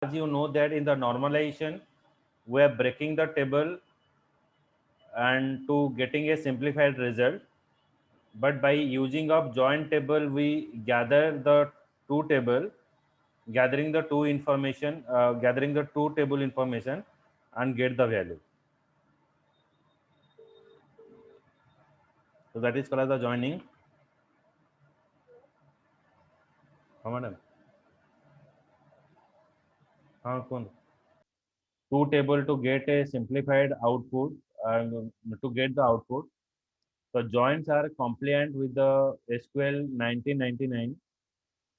As you know that in the normalization, we are breaking the table and to getting a simplified result. But by using of joint table, we gather the two table, gathering the two table information and get the value. So that is called as the joining. हाँ madam, हाँ कौन? Two table to get a simplified output and to get the output. The joins are compliant with the SQL 1999.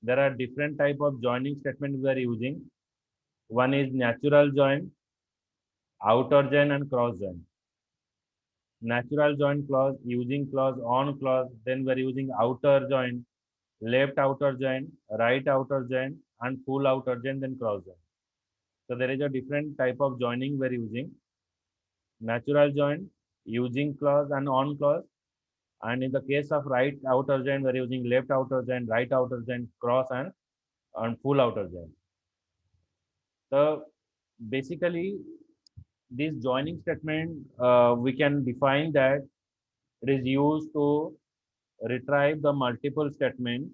There are different type of joining statement we are using. One is natural join, outer join, and cross join. Natural join clause, using clause, on clause. Then we are using outer join, left outer join, right outer join, and full outer join, then cross join. So there is a different type of joining we are using. Natural join, using clause, and on clause. And in the case of right outer join, we are using left outer join, right outer join, cross, and full outer join. So basically, this joining statement, we can define that it is used to retrieve the multiple statement.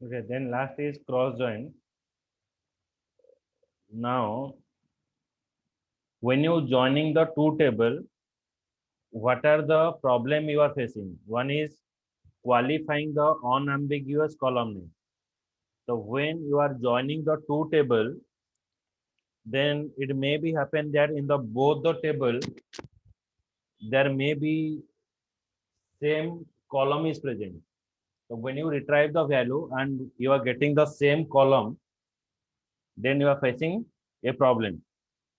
Okay, then last is cross join. Now, when you joining the two table, what are the problem you are facing? One is qualifying the unambiguous column name. So when you are joining the two table, then it may be happen that in the both the table there may be same column is present. So when you retrieve the value and you are getting the same column, then you are facing a problem.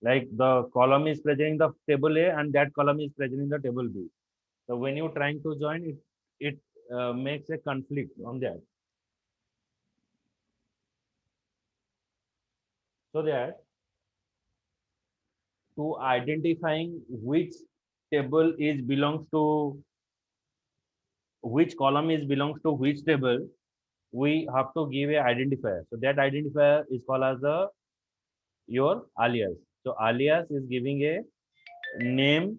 Like the column is present in the table A and that column is present in the table B. So when you're trying to join it, it makes a conflict on that. So that to identifying which table is belongs to which column is belongs to which table, we have to give a identifier. So that identifier is called as the your alias. So alias is giving a name,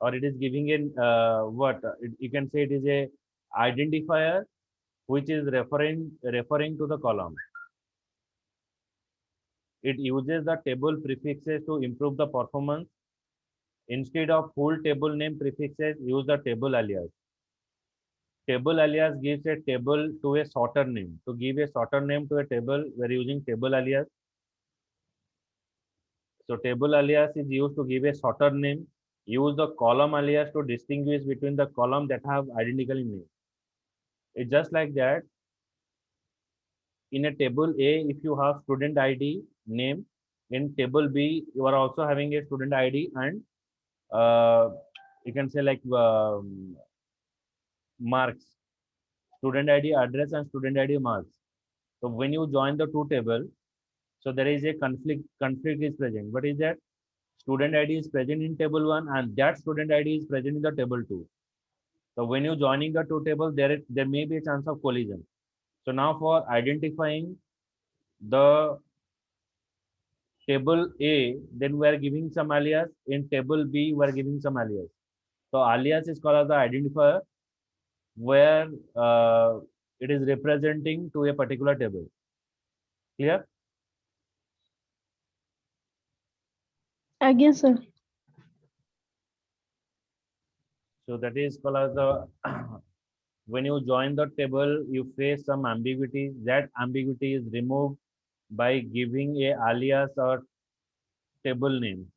or it is giving a you can say it is a identifier which is referring to the column. It uses the table prefixes to improve the performance. Instead of full table name prefixes, use the table alias. Table alias gives a table to a shorter name. To give a shorter name to a table, we are using table alias. So table alias is used to give a shorter name. Use the column alias to distinguish between the column that have identical name. It's just like that. In a table A, if you have student ID name, in table B, you are also having a student ID and uh, you can say like marks, student ID address and student ID marks. So when you join the two table, so there is a conflict is present. What is that? Student ID is present in table 1 and that student ID is present in the table 2. So when you joining the two tables, there may be a chance of collision. So now for identifying the table A, then we are giving some alias. In table B, we are giving some alias. So alias is called as the identifier where it is representing to a particular table. Clear? Again, sir. So that is called as the when you join the table, you face some ambiguity. That ambiguity is removed by giving a alias or table name.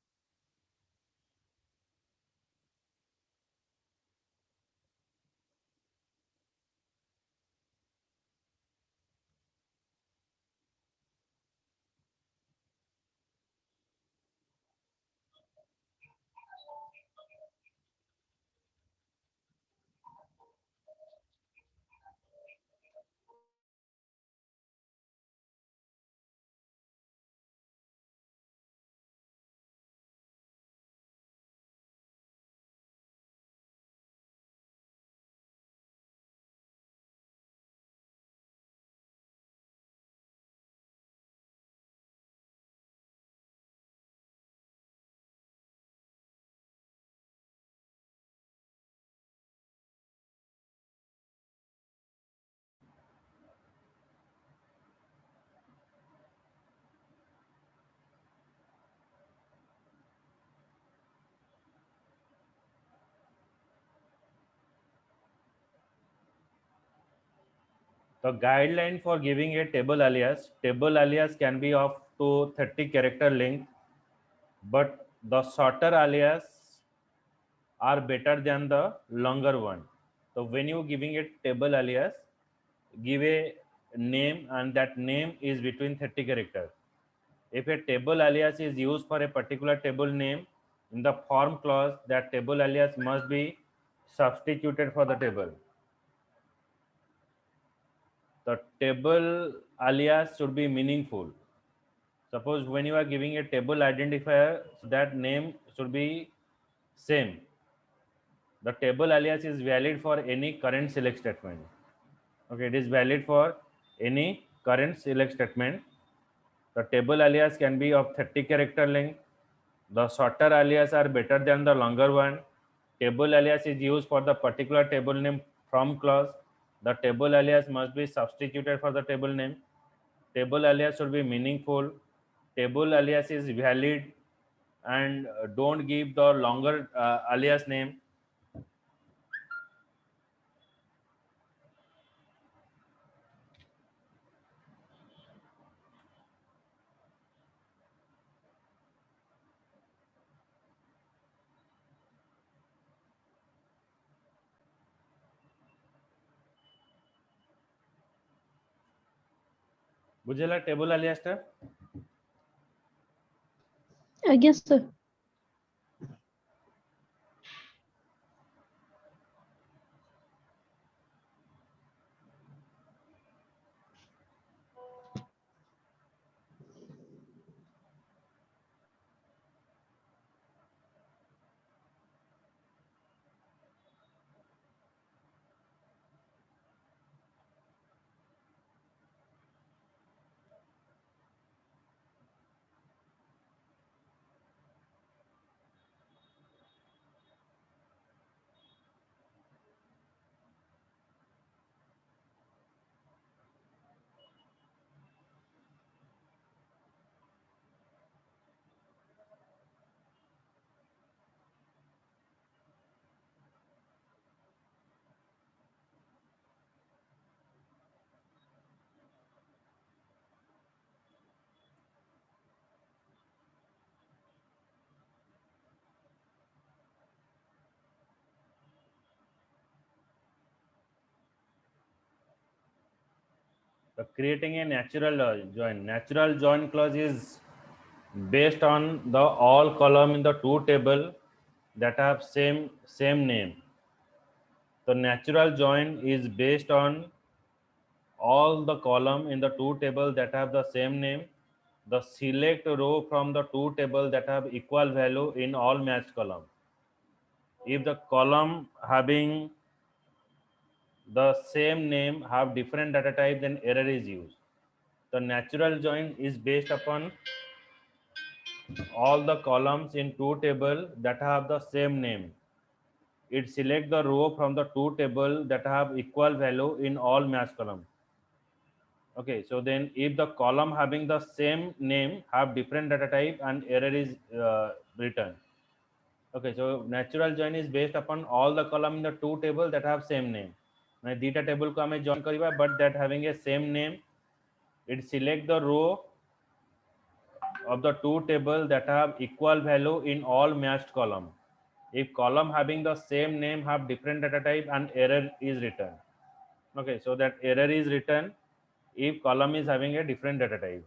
The guideline for giving a table alias can be of to 30 character length, but the shorter alias are better than the longer one. So when you giving a table alias, give a name and that name is between 30 characters. If a table alias is used for a particular table name, in the form clause, that table alias must be substituted for the table. The table alias should be meaningful. Suppose when you are giving a table identifier, so that name should be same. The table alias is valid for any current select statement. Okay, it is valid for any current select statement. The table alias can be of 30 character length. The shorter alias are better than the longer one. Table alias is used for the particular table name from clause. The table alias must be substituted for the table name. Table alias should be meaningful. Table alias is valid and don't give the longer alias name. বুঝলা table aliasটা? Again, sir. Creating a natural join. Natural join clause is based on the all column in the two table that have same name. The natural join is based on all the column in the two table that have the same name. The select row from the two table that have equal value in all matched column. If the column having the same name have different data type, then error is used. The natural join is based upon all the columns in two table that have the same name. It select the row from the two table that have equal value in all matched column. Okay, so then if the column having the same name have different data type and error is returned. Okay, so natural join is based upon all the column in the two table that have same name. मैं data table को हमें join करीबा but that having a same name, it select the row of the two table that have equal value in all matched column. If column having the same name have different data type and error is returned. Okay, so that error is returned if column is having a different data type.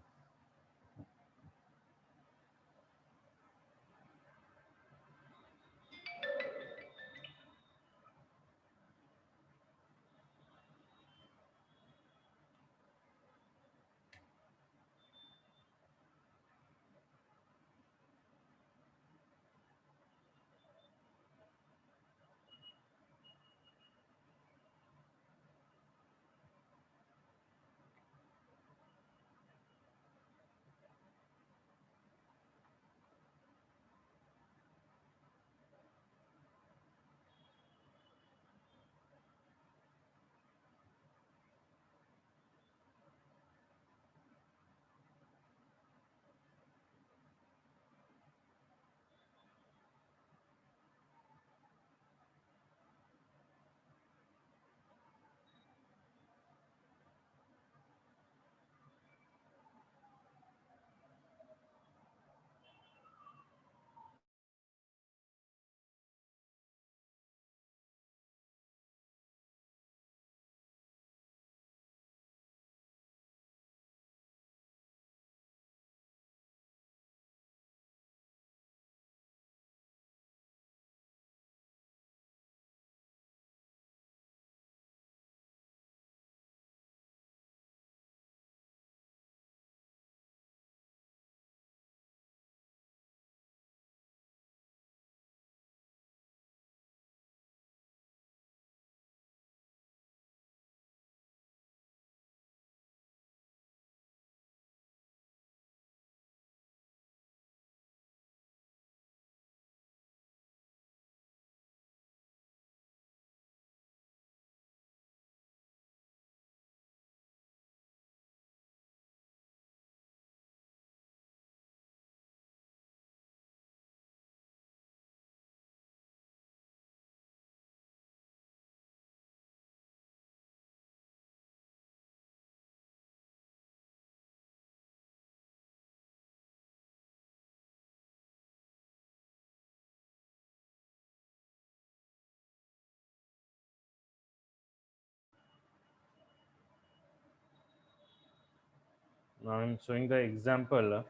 Now I'm showing the example.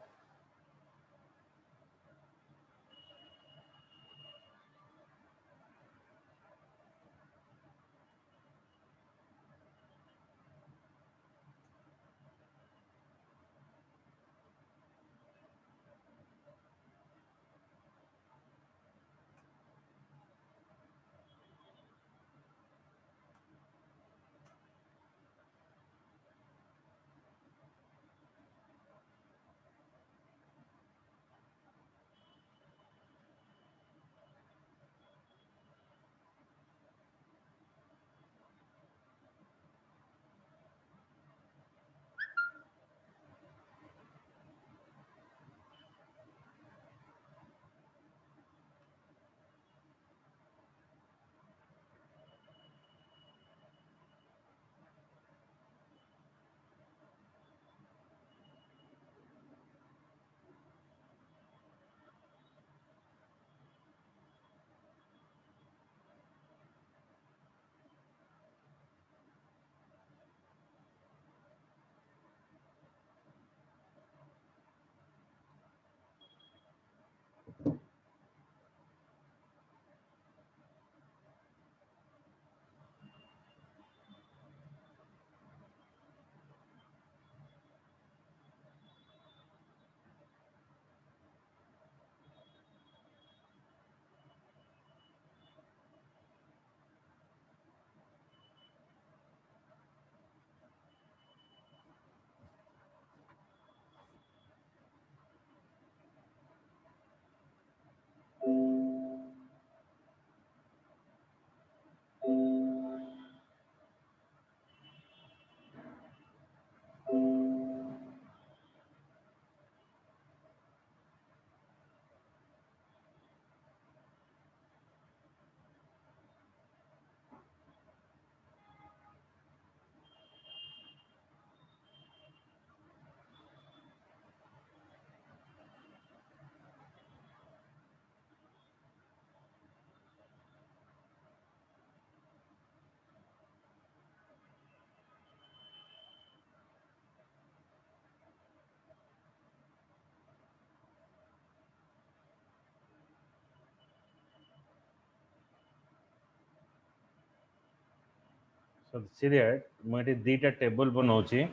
So see that मुझे दीटा table बनाऊची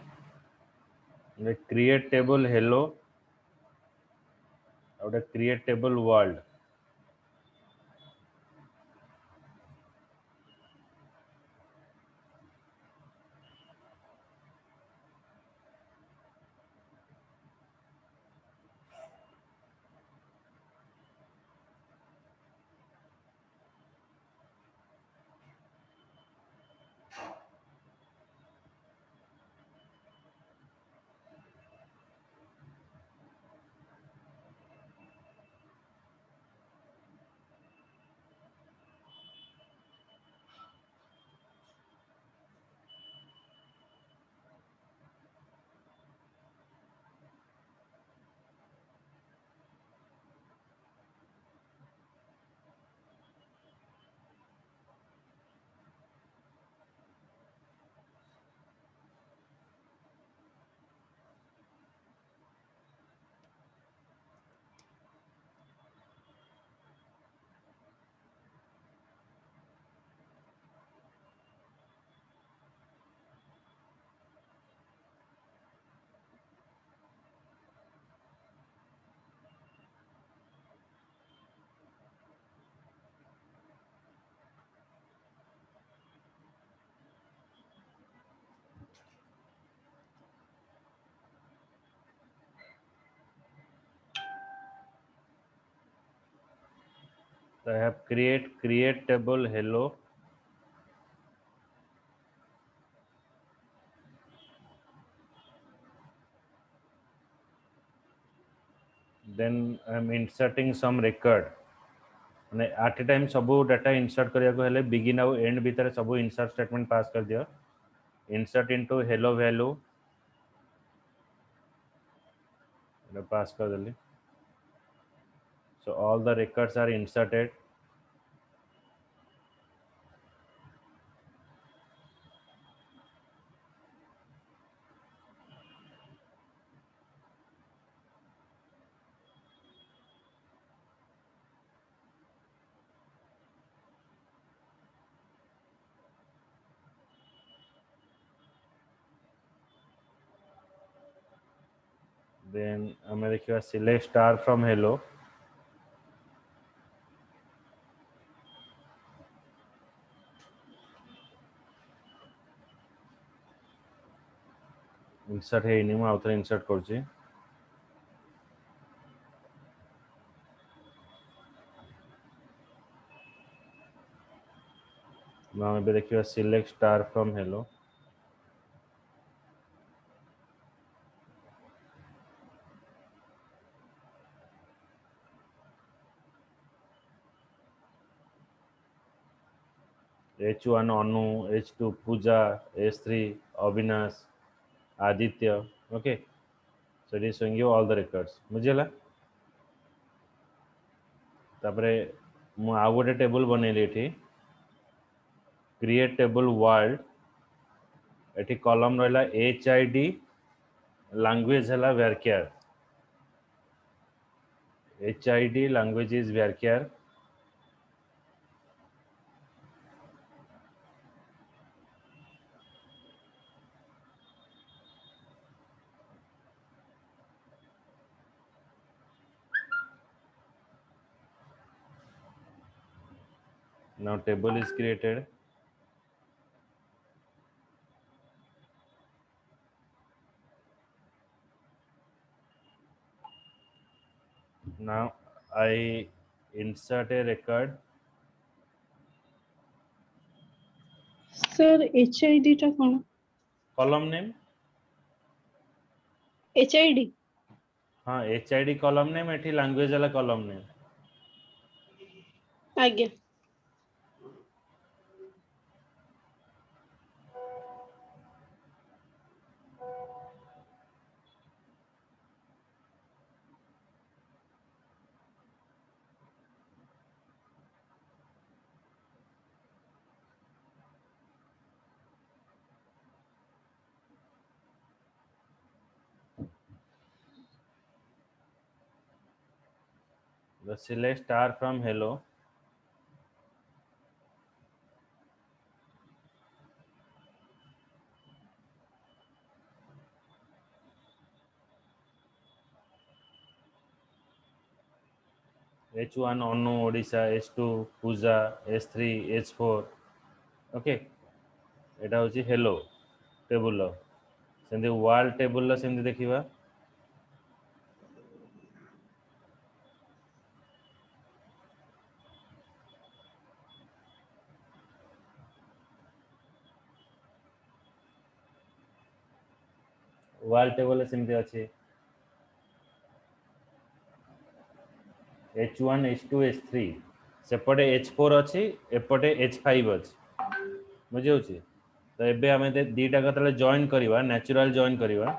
create table hello और create table world So I have create table hello. Then I am inserting some record. माने at a time सबू data insert करिया को हेले begin और end भीतर सबू insert statement pass कर दिया. Insert into hello value. पास कर दिली. So all the records are inserted. Then हमें देखिए select star from hello. Insert है इन्हीं में आउटर insert करची. Now हमें देखिए select star from hello. H1 Anu, H2 Pooja, H3 Avinash, Aditya. Okay, so it is showing you all the records. बुझेला तापरे मु आउ गोटे टेबल बनेली एठी क्रिएट टेबल वर्ल्ड एठी कॉलम रहला HID लैंग्वेज हला varchar HID language is varchar. Now table is created. Now I insert a record. Sir, HID टा कौन? Column name. HID. हाँ HID column name एठी language वाला column name. आज्ञा. The select star from hello. H1 Onu Odisha, H2 Puja, H3 H4 okay एटा हूँ hello table सेमती वाल table सेमती देखा वाल टेबल सेमती अच्छे H1 H2 H3 सेपटे H4 अच्छी एपटे H5 अच्छी बुझे तो एबे आमे दीटा कतले जॉइन करवा नेचुरल जॉइन करवा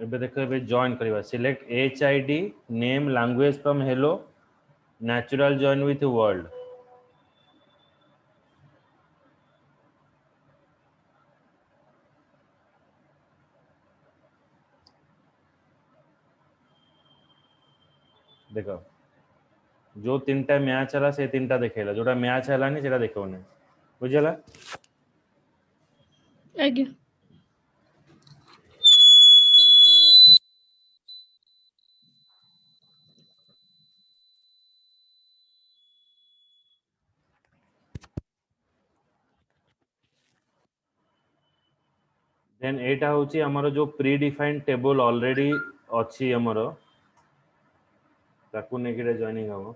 एबे देखो एबे जॉइन करवा select HID name language from hello natural join with world देखो जो तीन टा मैच है से तीन टा देखेला जोटा मैच है सेटा देखोनी बुझला आज्ञा देन एटा होची हमरो जो प्री डिफाइंड टेबल ऑलरेडी अछि हमरो ताकू नेकिरे जॉइनिंग हम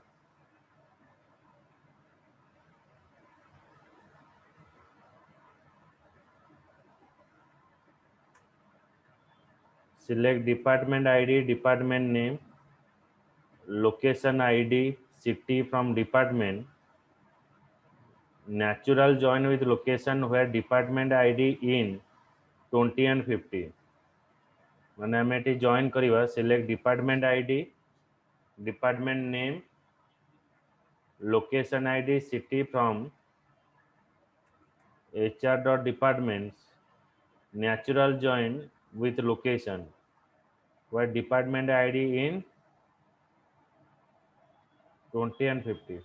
select department ID department name location ID city from department natural join with location where department ID in 20 and 50 माने हमें एटी जॉइन करवा select department ID department name location ID city from HR dot departments natural join with location where department ID in 20 and 50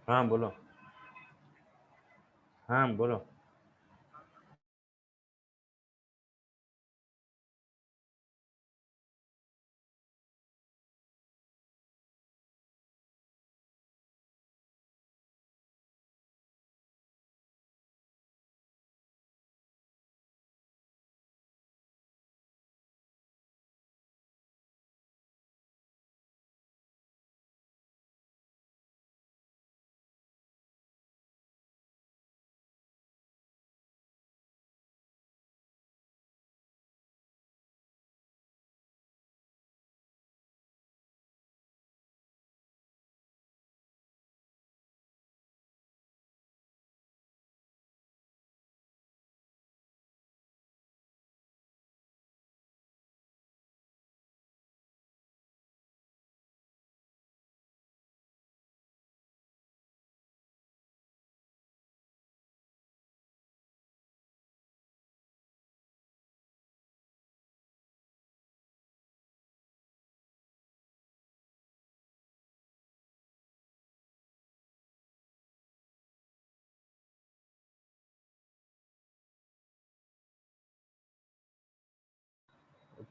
हाँ बोलो हाँ बोलो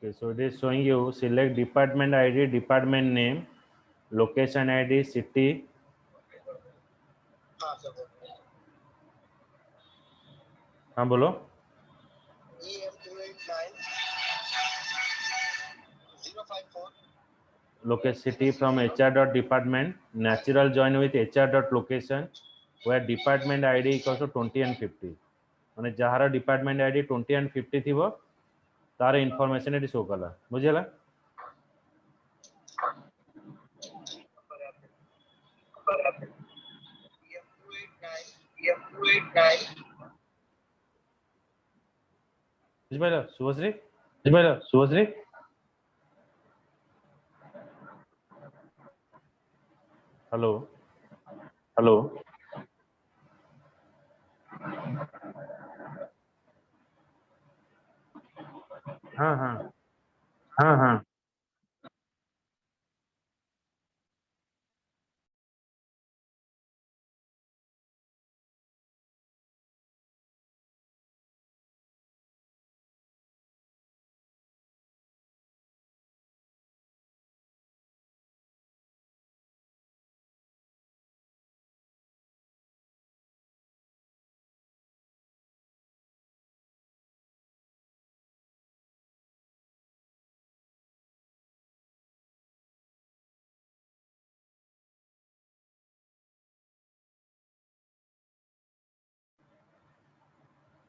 Okay, so it is showing you select department ID, department name, location ID, city. हाँ sir हाँ बोलो. EM289 054 Location city from HR dot department, natural join with HR dot location, where department ID equals to 20 and 50. माने जहार department ID 20 and 50 थिबो तार information eighty show कला बुझेला. EM289 बुझिपाइल Shubhashree. Hello. हाँ.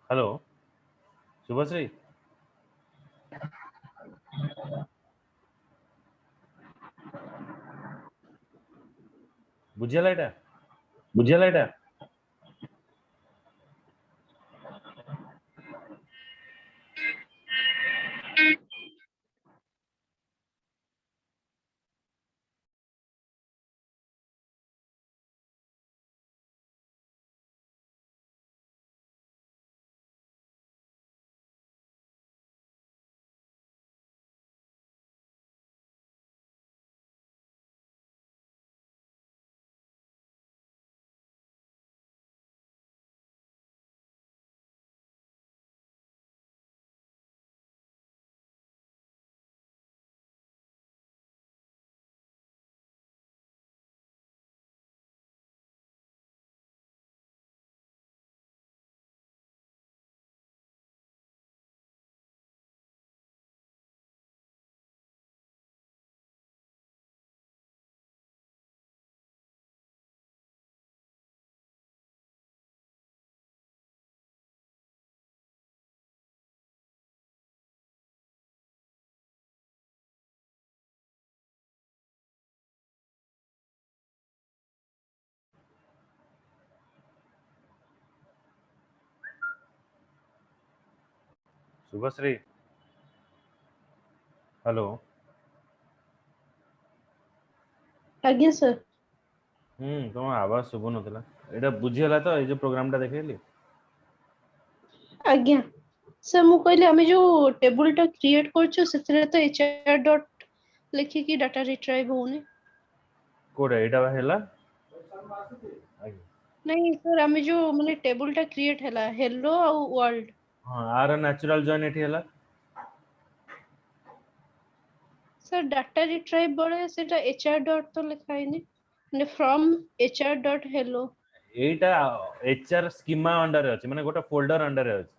हेलो शुभश्री. बुझेला एटा. शुभश्री. हेलो. आज्ञा सर. तुम आवाज शुभ नथिला. एटा बुझियला तो ए जो प्रोग्राम टा देखैली. आज्ञा सर मु कहले आमे जो टेबल टा क्रिएट करछु सेतरे तो एचआर डॉट लिखि की डाटा रिट्राइव होने. कोडा एटा हेला. आगे. नहीं सर आमे जो माने टेबल टा क्रिएट हैला हेलो और वर्ल्ड. हां आर नेचुरल जॉइन एठी हेला. सर डाटा रिट्राइव बळे सेटा एचआर डॉट तो लिखाइनी माने from HR dot hello. Etah HR schema under अछि माने गोटा फोल्डर अंडर अछि.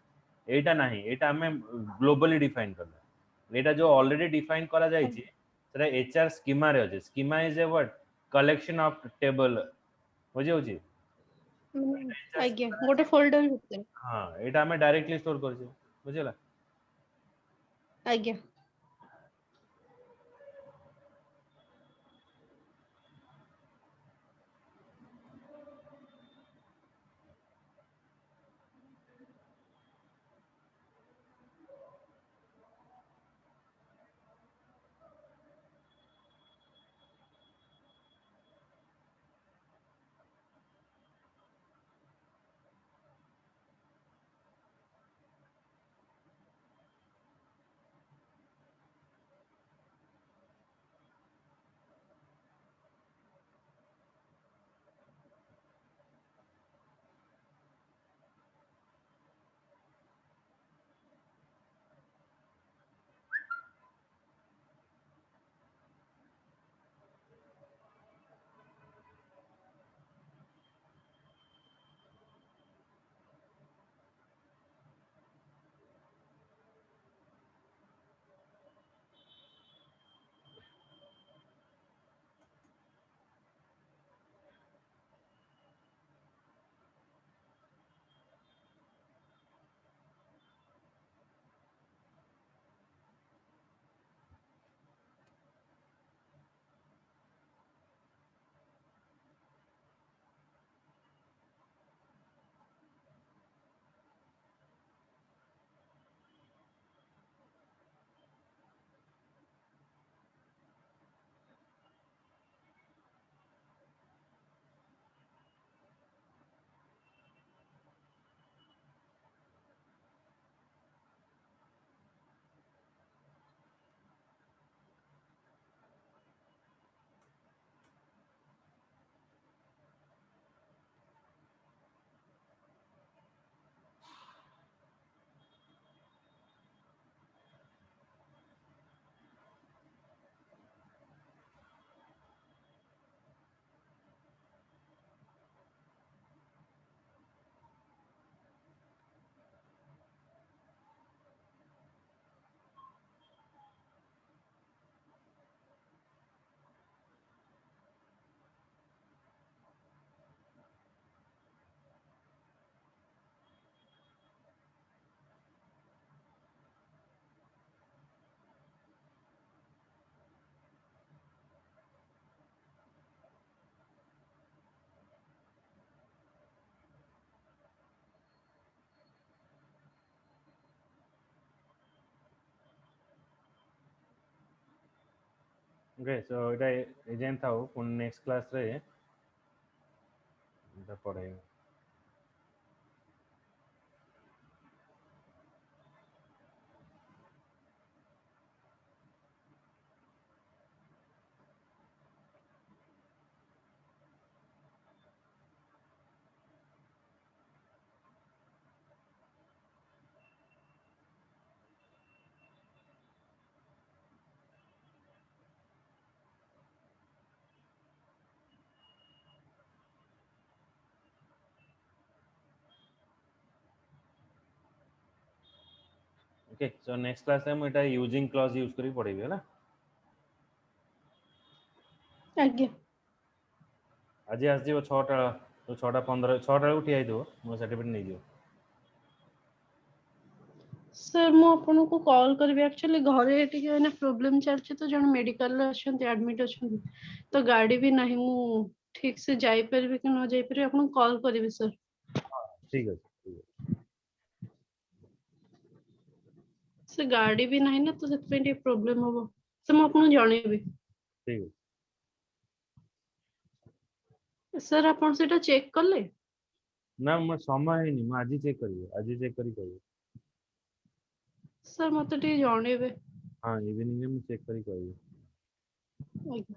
एटा नाही एटा हमें ग्लोबली डिफाइन करला. एटा जो ऑलरेडी डिफाइन करा जायछि सेटा एचआर स्कीमा रे अछि. Schema is a what collection of table बुझि होछि. आज्ञा गोटे फोल्डर होते. हां एटा हमें डायरेक्टली स्टोर करछि बुझिला. आज्ञा ओके सो एटा एजेन थाउ पुन नेक्स्ट क्लास रे एटा पढ़ाइबा ओके सो नेक्स्ट क्लास रे एटा यूजिंग क्लॉज यूज करी पढ़ाइबे हला आज्ञा आज आस जीव 6टा तो 6:15 6टा उठी आई दो मो सर्टिफिकेट नहीं दियो सर मु आपनको कॉल करबी एक्चुअली घरे टिके एना प्रॉब्लम चलछि तो जण मेडिकल रे अछंती एडमिट अछंती तो गाड़ी भी नहीं मु ठीक से जाई परबी कि न जाई परबी आपन कॉल करबी सर ठीक है ठीक है से गाड़ी भी नहीं ना तो से टिके प्रॉब्लम हो से मु आपन जणेबी ठीक है सर आपन सेटा चेक करले ना मो समय है नहीं मैं आज चेक करियो आज चेक करी कहियो सर मते टिके जणेबे हाँ इवनिंग में चेक करी कहियो आज्ञा